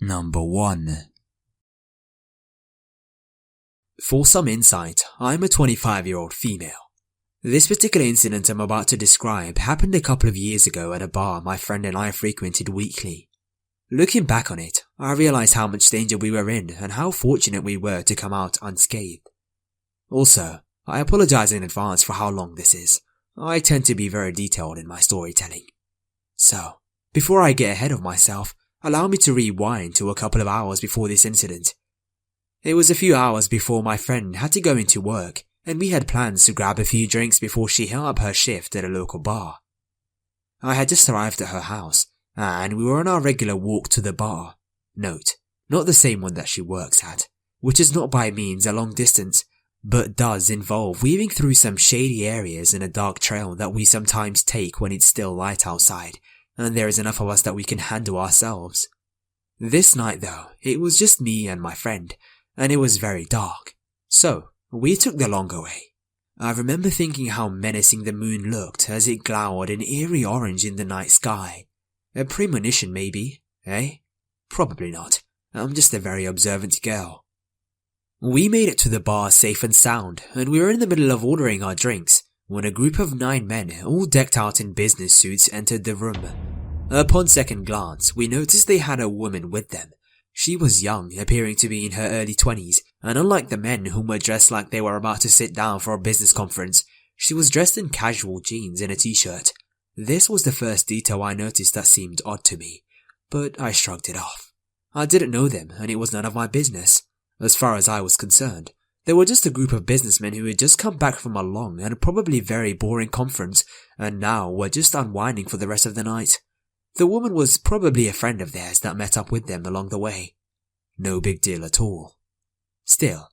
Number 1. For some insight, I'm a 25-year-old female. This particular incident I'm about to describe happened a couple of years ago at a bar my friend and I frequented weekly. Looking back on it, I realized how much danger we were in and how fortunate we were to come out unscathed. Also, I apologize in advance for how long this is. I tend to be very detailed in my storytelling. So, before I get ahead of myself, allow me to rewind to a couple of hours before this incident. It was a few hours before my friend had to go into work, and we had plans to grab a few drinks before she hung up her shift at a local bar. I had just arrived at her house, and we were on our regular walk to the bar. Note, not the same one that she works at, which is not by means a long distance, but does involve weaving through some shady areas in a dark trail that we sometimes take when it's still light outside, and there is enough of us that we can handle ourselves. This night though, it was just me and my friend, and it was very dark, so we took the longer way. I remember thinking how menacing the moon looked as it glowered an eerie orange in the night sky. A premonition maybe, eh? Probably not. I'm just a very observant girl. We made it to the bar safe and sound, and we were in the middle of ordering our drinks when a group of 9 men, all decked out in business suits, entered the room. Upon second glance, we noticed they had a woman with them. She was young, appearing to be in her early 20s, and unlike the men whom were dressed like they were about to sit down for a business conference, she was dressed in casual jeans and a t-shirt. This was the first detail I noticed that seemed odd to me, but I shrugged it off. I didn't know them, and it was none of my business. As far as I was concerned, they were just a group of businessmen who had just come back from a long and probably very boring conference, and now were just unwinding for the rest of the night. The woman was probably a friend of theirs that met up with them along the way. No big deal at all. Still,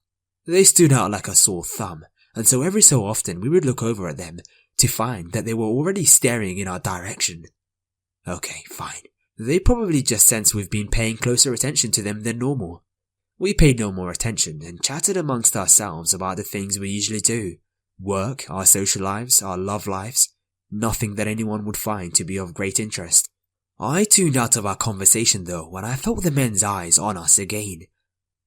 they stood out like a sore thumb, and so every so often we would look over at them to find that they were already staring in our direction. Okay, fine. They probably just sensed we've been paying closer attention to them than normal. We paid no more attention and chatted amongst ourselves about the things we usually do. Work, our social lives, our love lives. Nothing that anyone would find to be of great interest. I tuned out of our conversation though when I felt the men's eyes on us again.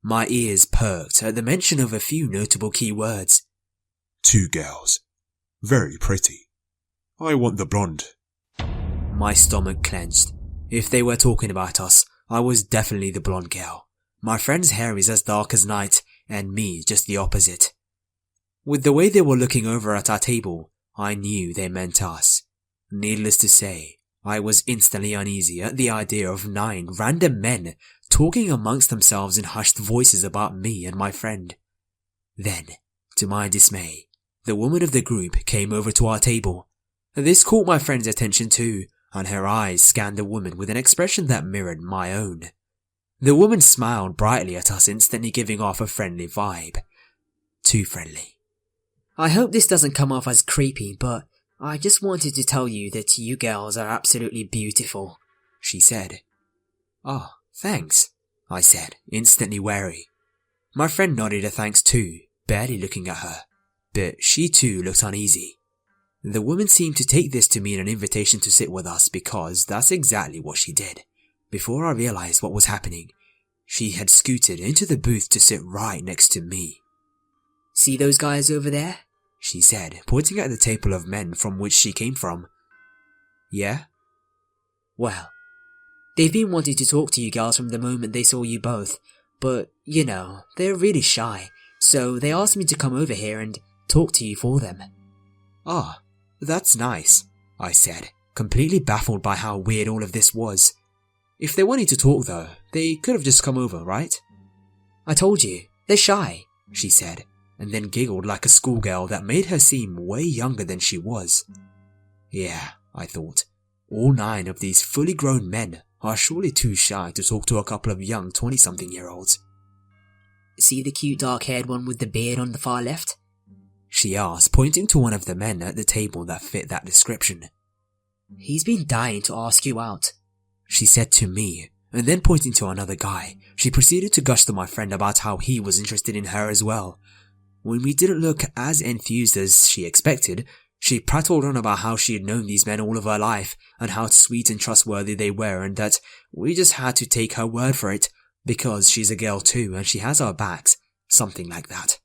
My ears perked at the mention of a few notable key words. 2 girls. Very pretty. I want the blonde. My stomach clenched. If they were talking about us, I was definitely the blonde girl. My friend's hair is as dark as night, and me just the opposite. With the way they were looking over at our table, I knew they meant us. Needless to say, I was instantly uneasy at the idea of 9 random men talking amongst themselves in hushed voices about me and my friend. Then, to my dismay, the woman of the group came over to our table. This caught my friend's attention too, and her eyes scanned the woman with an expression that mirrored my own. The woman smiled brightly at us, instantly giving off a friendly vibe. Too friendly. I hope this doesn't come off as creepy, but I just wanted to tell you that you girls are absolutely beautiful, she said. Oh, thanks, I said, instantly wary. My friend nodded a thanks too, barely looking at her, but she too looked uneasy. The woman seemed to take this to mean an invitation to sit with us because that's exactly what she did. Before I realized what was happening, she had scooted into the booth to sit right next to me. See those guys over there? She said, pointing at the table of men from which she came from. Yeah? Well, they've been wanting to talk to you girls from the moment they saw you both, but, you know, they're really shy, so they asked me to come over here and talk to you for them. Ah, that's nice, I said, completely baffled by how weird all of this was. If they wanted to talk though, they could have just come over, right? I told you, they're shy, she said, and then giggled like a schoolgirl that made her seem way younger than she was. Yeah, I thought, all 9 of these fully grown men are surely too shy to talk to a couple of young 20-something-year-olds. See the cute dark-haired one with the beard on the far left? She asked, pointing to one of the men at the table that fit that description. He's been dying to ask you out, she said to me, and then pointing to another guy, she proceeded to gush to my friend about how he was interested in her as well. When we didn't look as enthused as she expected, She prattled on about how she had known these men all of her life and how sweet and trustworthy they were, and that we just had to take her word for it because she's a girl too and she has our backs, something like that.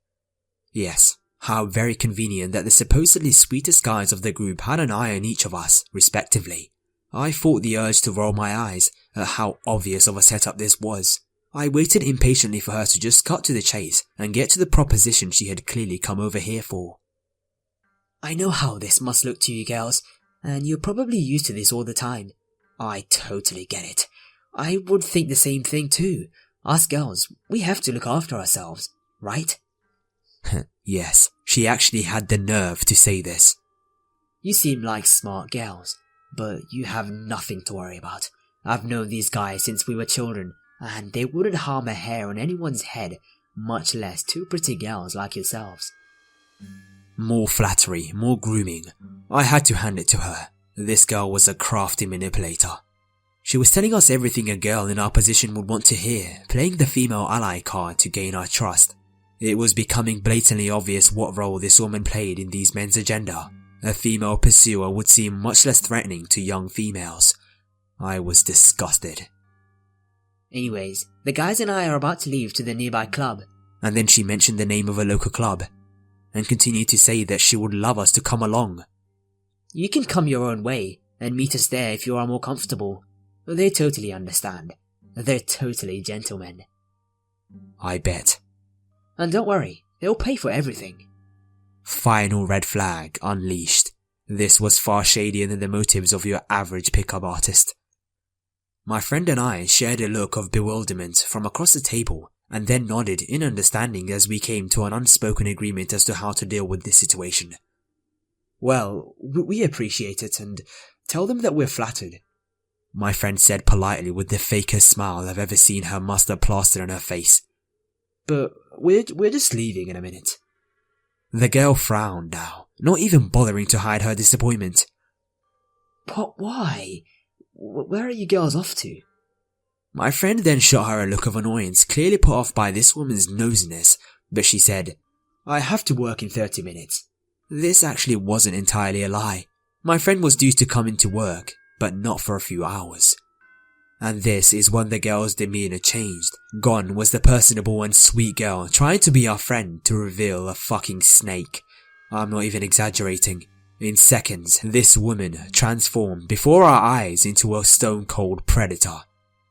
Yes, how very convenient that the supposedly sweetest guys of the group had an eye on each of us, respectively. I fought the urge to roll my eyes at how obvious of a setup this was. I waited impatiently for her to just cut to the chase and get to the proposition she had clearly come over here for. I know how this must look to you girls, and you're probably used to this all the time. I totally get it. I would think the same thing too. Us girls, we have to look after ourselves, right? Yes, she actually had the nerve to say this. You seem like smart girls, but you have nothing to worry about. I've known these guys since we were children, and they wouldn't harm a hair on anyone's head, much less two pretty girls like yourselves. More flattery, more grooming. I had to hand it to her. This girl was a crafty manipulator. She was telling us everything a girl in our position would want to hear, playing the female ally card to gain our trust. It was becoming blatantly obvious what role this woman played in these men's agenda. A female pursuer would seem much less threatening to young females. I was disgusted. Anyways, the guys and I are about to leave to the nearby club. And then she mentioned the name of a local club, and continued to say that she would love us to come along. You can come your own way, and meet us there if you are more comfortable. They totally understand. They're totally gentlemen. I bet. And don't worry, they'll pay for everything. Final red flag unleashed. This was far shadier than the motives of your average pickup artist. My friend and I shared a look of bewilderment from across the table, and then nodded in understanding as we came to an unspoken agreement as to how to deal with this situation. Well, we appreciate it, and tell them that we're flattered. My friend said politely with the fakest smile I've ever seen her muster plastered on her face. But we're just leaving in a minute. The girl frowned now, not even bothering to hide her disappointment. But why? Where are you girls off to? My friend then shot her a look of annoyance, clearly put off by this woman's nosiness, but she said, I have to work in 30 minutes. This actually wasn't entirely a lie. My friend was due to come into work, but not for a few hours. And this is when the girl's demeanor changed. Gone was the personable and sweet girl trying to be our friend to reveal a fucking snake. I'm not even exaggerating. In seconds, this woman transformed before our eyes into a stone-cold predator.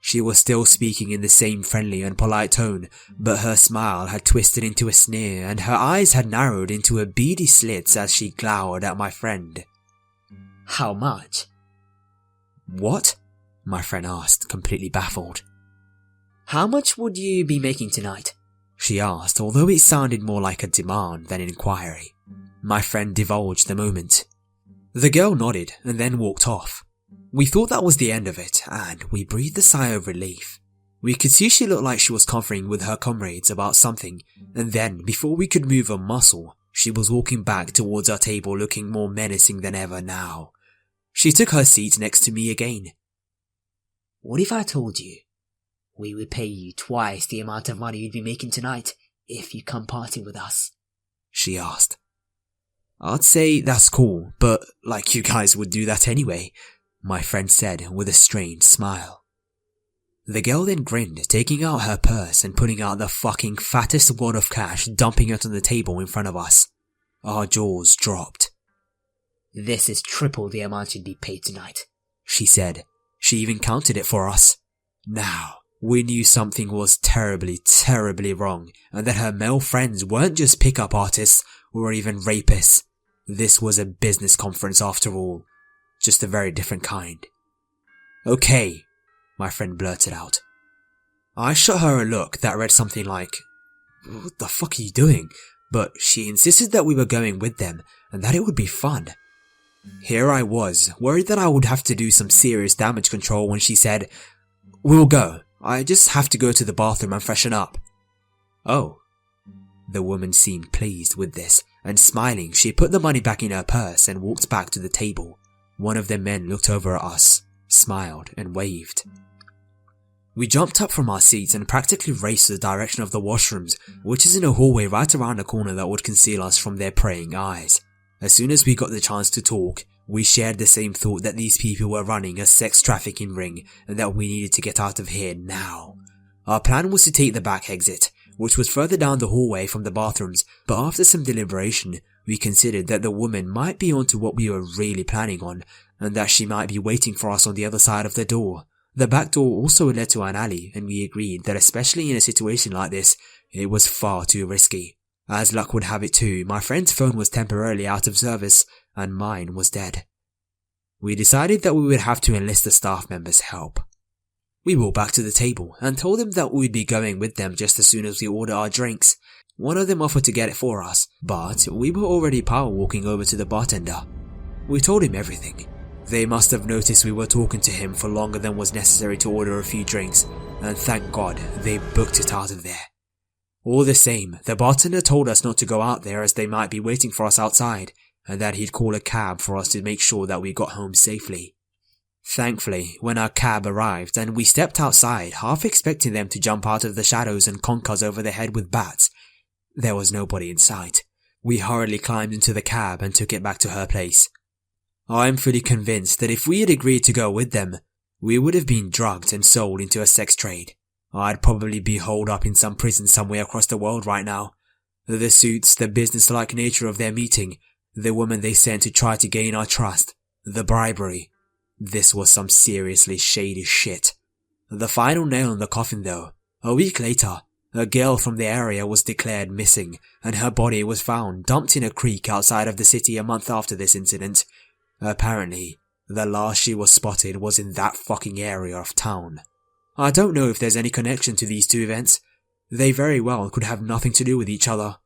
She was still speaking in the same friendly and polite tone, but her smile had twisted into a sneer and her eyes had narrowed into a beady slits as she glowered at my friend. How much? What? My friend asked, completely baffled. How much would you be making tonight? She asked, although it sounded more like a demand than an inquiry. My friend divulged the moment. The girl nodded and then walked off. We thought that was the end of it, and we breathed a sigh of relief. We could see she looked like she was conferring with her comrades about something, and then, before we could move a muscle, she was walking back towards our table looking more menacing than ever now. She took her seat next to me again. What if I told you we would pay you twice the amount of money you'd be making tonight if you come party with us? She asked. I'd say that's cool, but like you guys would do that anyway, my friend said with a strange smile. The girl then grinned, taking out her purse and putting out the fucking fattest wad of cash, dumping it on the table in front of us. Our jaws dropped. This is triple the amount you'd be paid tonight, she said. She even counted it for us. Now, we knew something was terribly, terribly wrong, and that her male friends weren't just pickup artists or even rapists. This was a business conference after all, just a very different kind. Okay, my friend blurted out. I shot her a look that read something like, what the fuck are you doing? But she insisted that we were going with them and that it would be fun. Here I was, worried that I would have to do some serious damage control when she said, we'll go, I just have to go to the bathroom and freshen up. Oh. The woman seemed pleased with this, and smiling, she put the money back in her purse and walked back to the table. One of the men looked over at us, smiled, and waved. We jumped up from our seats and practically raced to the direction of the washrooms, which is in a hallway right around the corner that would conceal us from their praying eyes. As soon as we got the chance to talk, we shared the same thought that these people were running a sex trafficking ring and that we needed to get out of here now. Our plan was to take the back exit, which was further down the hallway from the bathrooms, but after some deliberation, we considered that the woman might be onto what we were really planning on, and that she might be waiting for us on the other side of the door. The back door also led to an alley, and we agreed that especially in a situation like this, it was far too risky. As luck would have it too, my friend's phone was temporarily out of service, and mine was dead. We decided that we would have to enlist the staff members' help. We walked back to the table and told them that we would be going with them just as soon as we order our drinks. One of them offered to get it for us, but we were already power walking over to the bartender. We told him everything. They must have noticed we were talking to him for longer than was necessary to order a few drinks, and thank God they booked it out of there. All the same, the bartender told us not to go out there as they might be waiting for us outside, and that he'd call a cab for us to make sure that we got home safely. Thankfully, when our cab arrived and we stepped outside, half expecting them to jump out of the shadows and conk us over the head with bats, there was nobody in sight. We hurriedly climbed into the cab and took it back to her place. I'm fully convinced that if we had agreed to go with them, we would have been drugged and sold into a sex trade. I'd probably be holed up in some prison somewhere across the world right now. The suits, the business-like nature of their meeting, the woman they sent to try to gain our trust, the bribery. This was some seriously shady shit. The final nail in the coffin though, a week later, a girl from the area was declared missing, and her body was found dumped in a creek outside of the city a month after this incident. Apparently, the last she was spotted was in that fucking area of town. I don't know if there's any connection to these two events. They very well could have nothing to do with each other,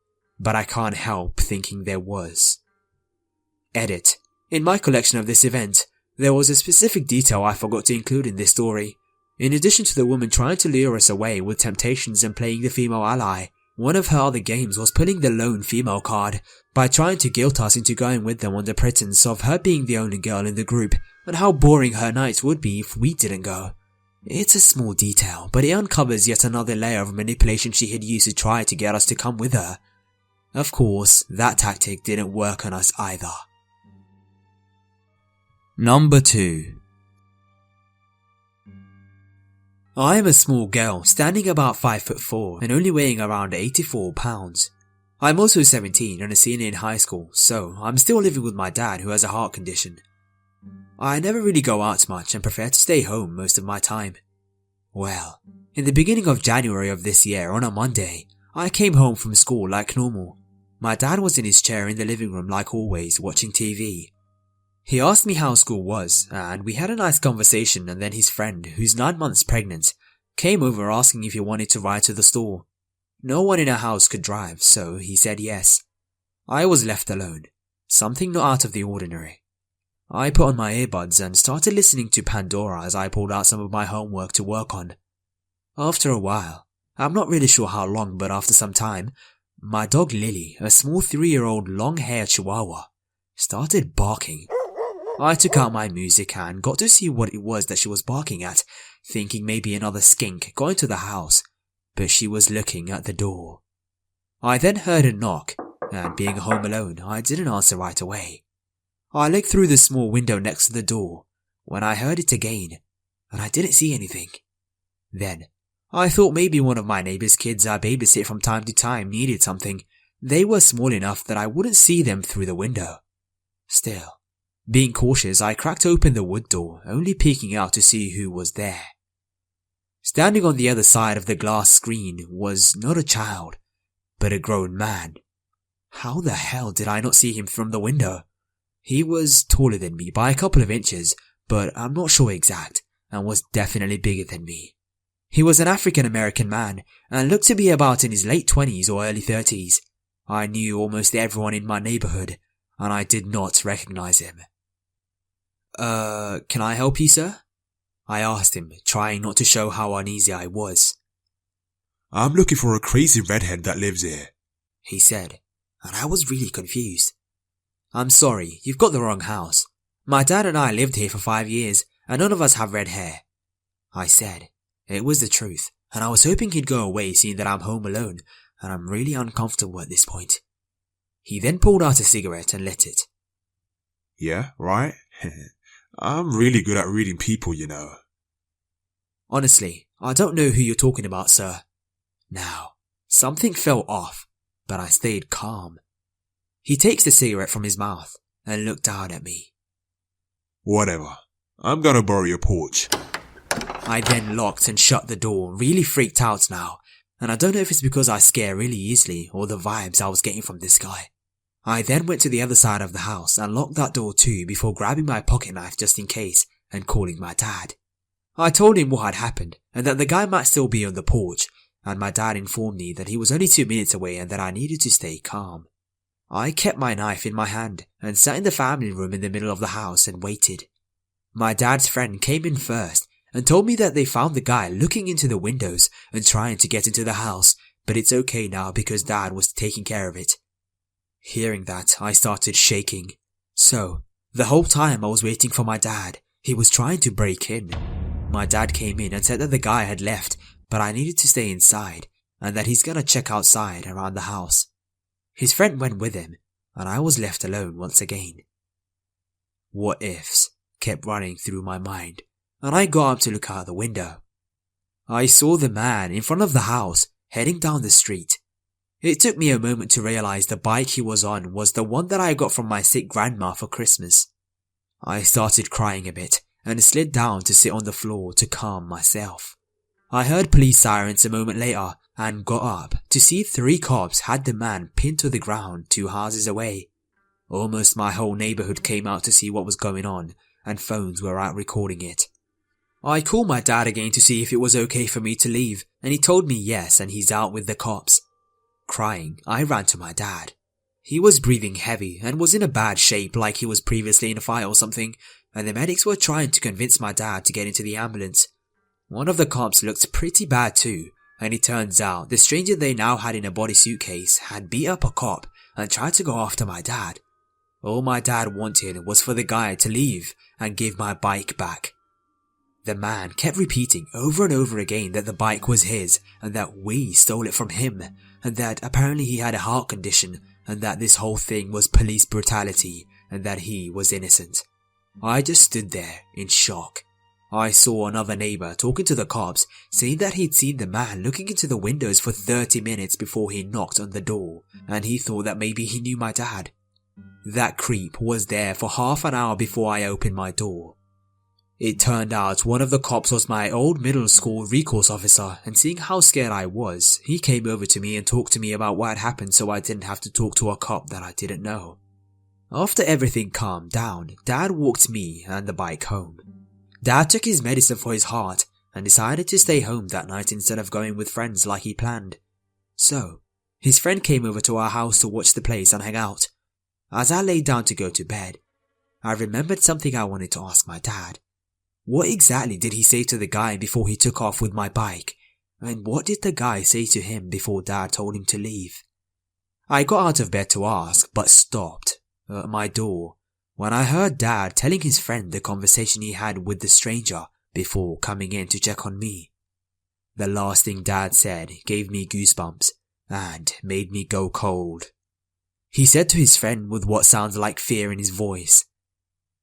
but I can't help thinking there was. Edit. In my collection of this event, there was a specific detail I forgot to include in this story. In addition to the woman trying to lure us away with temptations and playing the female ally, one of her other games was pulling the lone female card by trying to guilt us into going with them on the pretense of her being the only girl in the group and how boring her nights would be if we didn't go. It's a small detail, but it uncovers yet another layer of manipulation she had used to try to get us to come with her. Of course, that tactic didn't work on us either. Number 2. I am a small girl, standing about 5'4" and only weighing around 84 pounds. I'm also 17 and a senior in high school, so I'm still living with my dad who has a heart condition. I never really go out much and prefer to stay home most of my time. Well, in the beginning of January of this year on a Monday, I came home from school like normal. My dad was in his chair in the living room like always, watching TV. He asked me how school was, and we had a nice conversation, and then his friend, who's 9 months pregnant, came over asking if he wanted to ride to the store. No one in our house could drive, so he said yes. I was left alone, something not out of the ordinary. I put on my earbuds and started listening to Pandora as I pulled out some of my homework to work on. After a while, I'm not really sure how long, but after some time, my dog Lily, a small 3-year-old long-haired chihuahua, started barking. I took out my music and got to see what it was that she was barking at, thinking maybe another skink got into the house, but she was looking at the door. I then heard a knock, and being home alone, I didn't answer right away. I looked through the small window next to the door when I heard it again, and I didn't see anything. Then, I thought maybe one of my neighbor's kids I babysit from time to time needed something. They were small enough that I wouldn't see them through the window. Still, being cautious, I cracked open the wood door, only peeking out to see who was there. Standing on the other side of the glass screen was not a child, but a grown man. How the hell did I not see him from the window? He was taller than me by a couple of inches, but I'm not sure exact, and was definitely bigger than me. He was an African American man, and looked to be about in his late 20s or early 30s. I knew almost everyone in my neighborhood, and I did not recognize him. Can I help you, sir? I asked him, trying not to show how uneasy I was. I'm looking for a crazy redhead that lives here, he said, and I was really confused. I'm sorry, you've got the wrong house. My dad and I lived here for 5 years, and none of us have red hair. I said. It was the truth, and I was hoping he'd go away seeing that I'm home alone, and I'm really uncomfortable at this point. He then pulled out a cigarette and lit it. Yeah, right? I'm really good at reading people, you know. Honestly, I don't know who you're talking about, sir. Now, something fell off, but I stayed calm. He takes the cigarette from his mouth and looked down at me. Whatever. I'm gonna borrow your porch. I then locked and shut the door, really freaked out now, and I don't know if it's because I scare really easily or the vibes I was getting from this guy. I then went to the other side of the house and locked that door too before grabbing my pocket knife just in case and calling my dad. I told him what had happened and that the guy might still be on the porch, and my dad informed me that he was only 2 minutes away and that I needed to stay calm. I kept my knife in my hand and sat in the family room in the middle of the house and waited. My dad's friend came in first and told me that they found the guy looking into the windows and trying to get into the house, but it's okay now because dad was taking care of it. Hearing that, I started shaking. So, the whole time I was waiting for my dad, he was trying to break in. My dad came in and said that the guy had left, but I needed to stay inside and that he's gonna check outside around the house. His friend went with him and I was left alone once again. What ifs kept running through my mind, and I got up to look out the window. I saw the man in front of the house heading down the street. It took me a moment to realize the bike he was on was the one that I got from my sick grandma for Christmas. I started crying a bit and slid down to sit on the floor to calm myself. I heard police sirens a moment later and got up to see 3 cops had the man pinned to the ground 2 houses away. Almost my whole neighborhood came out to see what was going on, and phones were out recording it. I called my dad again to see if it was okay for me to leave, and he told me yes, and he's out with the cops. Crying, I ran to my dad. He was breathing heavy and was in a bad shape like he was previously in a fight or something, and the medics were trying to convince my dad to get into the ambulance. One of the cops looked pretty bad too, and it turns out the stranger they now had in a body suitcase had beat up a cop and tried to go after my dad. All my dad wanted was for the guy to leave and give my bike back. The man kept repeating over and over again that the bike was his and that we stole it from him, and that apparently he had a heart condition and that this whole thing was police brutality and that he was innocent. I just stood there in shock. I saw another neighbor talking to the cops, saying that he'd seen the man looking into the windows for 30 minutes before he knocked on the door, and he thought that maybe he knew my dad. That creep was there for half an hour before I opened my door. It turned out one of the cops was my old middle school recourse officer, and seeing how scared I was, he came over to me and talked to me about what had happened so I didn't have to talk to a cop that I didn't know. After everything calmed down, Dad walked me and the bike home. Dad took his medicine for his heart and decided to stay home that night instead of going with friends like he planned. So, his friend came over to our house to watch the place and hang out. As I lay down to go to bed, I remembered something I wanted to ask my dad. What exactly did he say to the guy before he took off with my bike? And what did the guy say to him before Dad told him to leave? I got out of bed to ask, but stopped at my door when I heard Dad telling his friend the conversation he had with the stranger before coming in to check on me. The last thing Dad said gave me goosebumps and made me go cold. He said to his friend with what sounds like fear in his voice,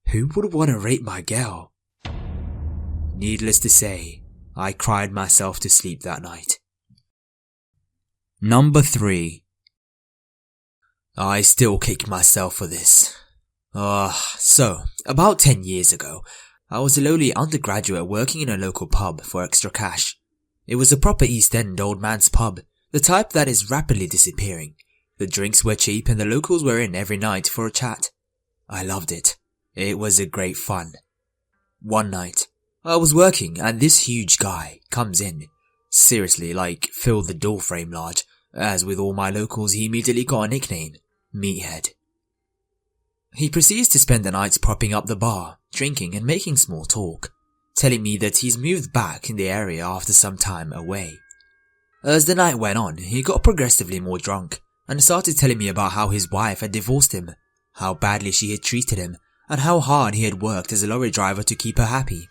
"Who would want to rape my girl?" Needless to say, I cried myself to sleep that night. Number 3. I still kick myself for this. So, about 10 years ago, I was a lowly undergraduate working in a local pub for extra cash. It was a proper East End old man's pub, the type that is rapidly disappearing. The drinks were cheap and the locals were in every night for a chat. I loved it. It was a great fun. One night, I was working and this huge guy comes in. Seriously, like filled the door frame large. As with all my locals, he immediately got a nickname, Meathead. He proceeds to spend the night propping up the bar, drinking and making small talk, telling me that he's moved back in the area after some time away. As the night went on, he got progressively more drunk and started telling me about how his wife had divorced him, how badly she had treated him, and how hard he had worked as a lorry driver to keep her happy.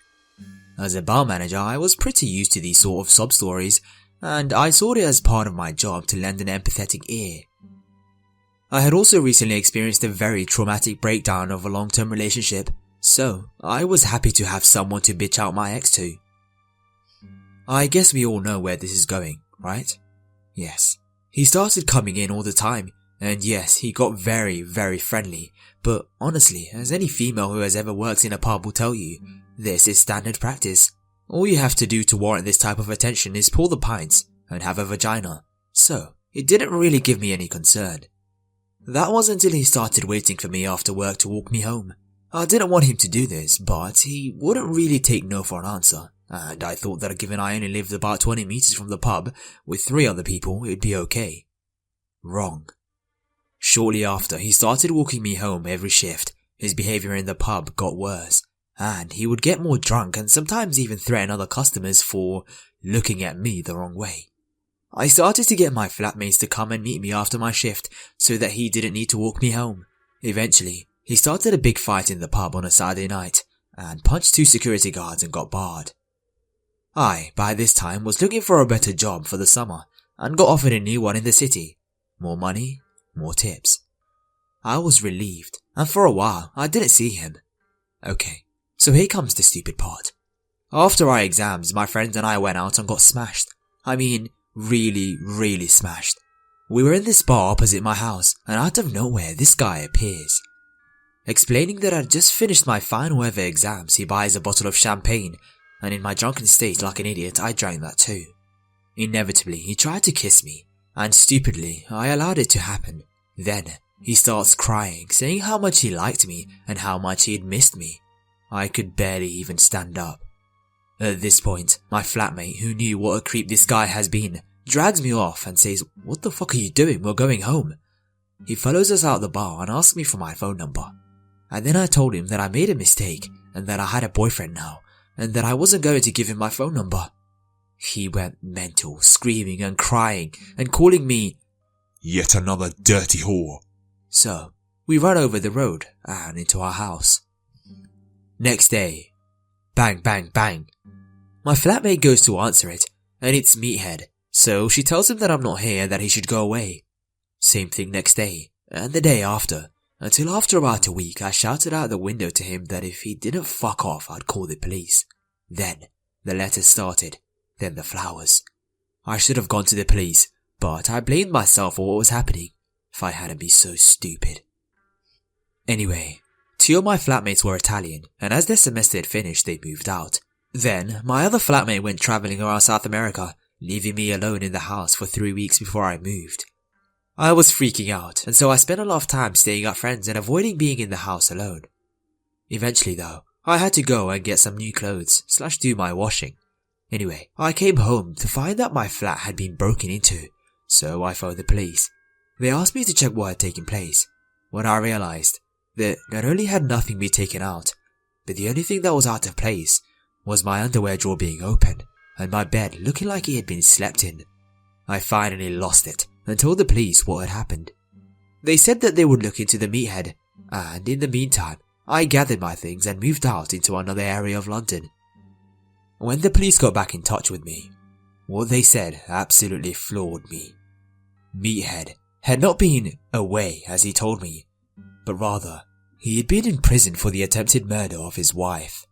As a bar manager, I was pretty used to these sort of sob stories, and I saw it as part of my job to lend an empathetic ear. I had also recently experienced a very traumatic breakdown of a long-term relationship, so I was happy to have someone to bitch out my ex to. I guess we all know where this is going, right? Yes. He started coming in all the time, and yes, he got very, very friendly, but honestly, as any female who has ever worked in a pub will tell you, this is standard practice. All you have to do to warrant this type of attention is pour the pints and have a vagina, so it didn't really give me any concern. That was until he started waiting for me after work to walk me home. I didn't want him to do this, but he wouldn't really take no for an answer, and I thought that given I only lived about 20 meters from the pub with 3 other people, it'd be okay. Wrong. Shortly after, he started walking me home every shift. His behavior in the pub got worse, and he would get more drunk and sometimes even threaten other customers for looking at me the wrong way. I started to get my flatmates to come and meet me after my shift so that he didn't need to walk me home. Eventually, he started a big fight in the pub on a Saturday night and punched 2 security guards and got barred. I, by this time, was looking for a better job for the summer and got offered a new one in the city. More money, more tips. I was relieved, and for a while, I didn't see him. Okay, so here comes the stupid part. After our exams, my friends and I went out and got smashed. I mean, really smashed. We were in this bar opposite my house, and out of nowhere, this guy appears. Explaining that I'd just finished my final ever exams, he buys a bottle of champagne, and in my drunken state like an idiot, I drank that too. Inevitably, he tried to kiss me, and stupidly, I allowed it to happen. Then, he starts crying, saying how much he liked me and how much he had missed me. I could barely even stand up. At this point, my flatmate, who knew what a creep this guy has been, drags me off and says, "What the fuck are you doing? We're going home." He follows us out the bar and asks me for my phone number. And then I told him that I made a mistake and that I had a boyfriend now and that I wasn't going to give him my phone number. He went mental, screaming and crying and calling me yet another dirty whore. So, we run over the road and into our house. Next day, bang bang bang. My flatmate goes to answer it and it's Meathead, so she tells him that I'm not here and that he should go away. Same thing next day and the day after, until after about a week I shouted out the window to him that if he didn't fuck off I'd call the police. Then, the letters started, then the flowers. I should have gone to the police, but I blamed myself for what was happening, if I hadn't been so stupid. Anyway, 2 of my flatmates were Italian, and as their semester had finished they moved out. Then, my other flatmate went travelling around South America, leaving me alone in the house for 3 weeks before I moved. I was freaking out, and so I spent a lot of time staying at friends and avoiding being in the house alone. Eventually though, I had to go and get some new clothes / do my washing. Anyway, I came home to find that my flat had been broken into, so I phoned the police. They asked me to check what had taken place, when I realised that not only had nothing been taken out, but the only thing that was out of place was my underwear drawer being open and my bed looking like it had been slept in. I finally lost it and told the police what had happened. They said that they would look into the Meathead, and in the meantime, I gathered my things and moved out into another area of London. When the police got back in touch with me, what they said absolutely floored me. Meathead had not been away as he told me, but rather, he had been in prison for the attempted murder of his wife.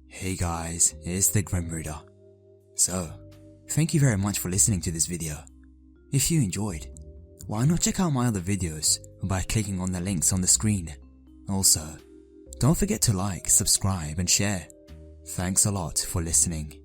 Hey guys, it's the Grim Reader. So, thank you very much for listening to this video. If you enjoyed, why not check out my other videos by clicking on the links on the screen. Also, don't forget to like, subscribe and share. Thanks a lot for listening.